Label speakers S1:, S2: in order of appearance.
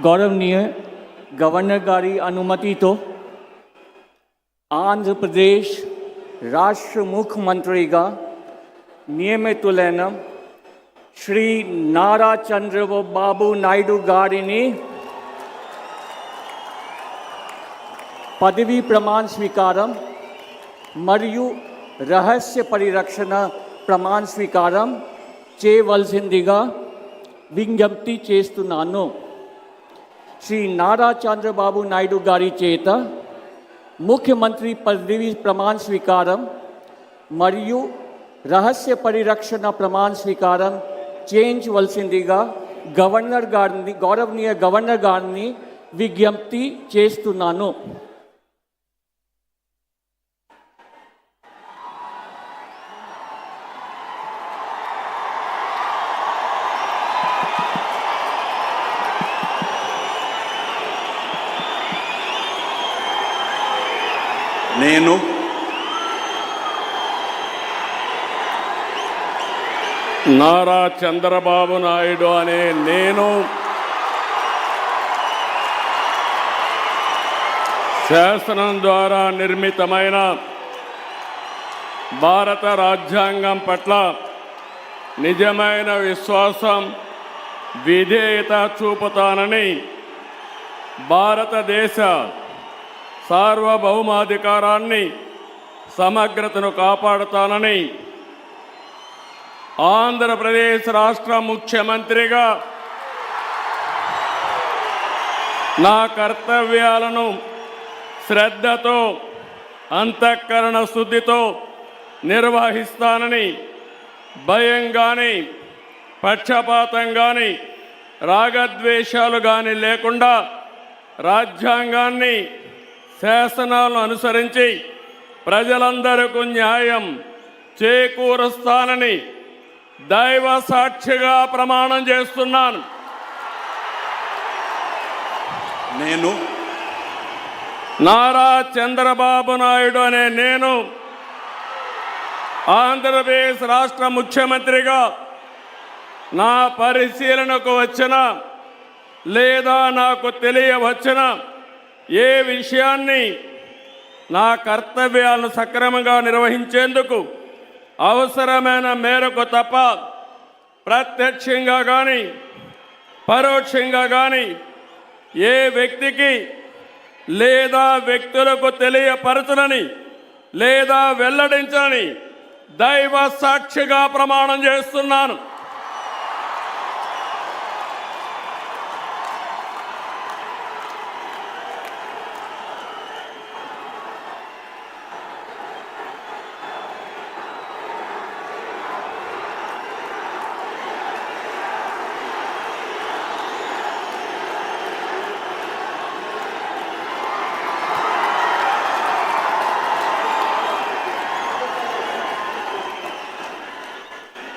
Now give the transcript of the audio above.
S1: गौरवनीय governor गारी अनुमति तो आंध्र प्रदेश राष्ट्र मुख्यमंत्री नियमितुलैन श्री नारा चंद्रबाबु नायडू गारिनी पदवी प्रमाण स्वीकारम मरियु रहस्य परिरक्षण प्रमाण स्वीकारम చేయవలసిందిగా విజ్ఞప్తి చేస్తున్నాను. శ్రీ నారా చంద్రబాబు నాయుడు గారి చేత ముఖ్యమంత్రి పదవి ప్రమాణ స్వీకారం మరియు రహస్య పరిరక్షణ ప్రమాణ స్వీకారం చేయించవలసిందిగా గౌరవనీయ గవర్నర్ గారిని విజ్ఞప్తి చేస్తున్నాను.
S2: నేను
S3: నారా చంద్రబాబు నాయుడు అనే నేను శాసనం ద్వారా నిర్మితమైన భారత రాజ్యాంగం పట్ల నిజమైన విశ్వాసం విధేయత చూపుతానని భారతదేశ సార్వభౌమాధికారాన్ని సమగ్రతను కాపాడుతానని ఆంధ్రప్రదేశ్ రాష్ట్ర ముఖ్యమంత్రిగా నా కర్తవ్యాలను శ్రద్ధతో అంతఃకరణ శుద్ధితో నిర్వహిస్తానని భయం కానీ పక్షపాతం కానీ రాగద్వేషాలు కానీ లేకుండా రాజ్యాంగాన్ని శాసనాలను అనుసరించి ప్రజలందరికీ న్యాయం చేకూరుస్తానని దైవ సాక్షిగా ప్రమాణం చేస్తున్నాను.
S2: నేను
S3: నారా చంద్రబాబు నాయుడు అనే నేను ఆంధ్రప్రదేశ్ రాష్ట్ర ముఖ్యమంత్రిగా నా పరిశీలనకు వచ్చిన లేదా నాకు తెలియవచ్చిన ఏ విషయాన్ని నా కర్తవ్యాలను సక్రమంగా నిర్వహించేందుకు అవసరమైన మేరకు తప్ప ప్రత్యక్షంగా కానీ పరోక్షంగా కానీ ఏ వ్యక్తికి లేదా వ్యక్తులకు తెలియపరచనని లేదా వెల్లడించని దైవ సాక్షిగా ప్రమాణం చేస్తున్నాను.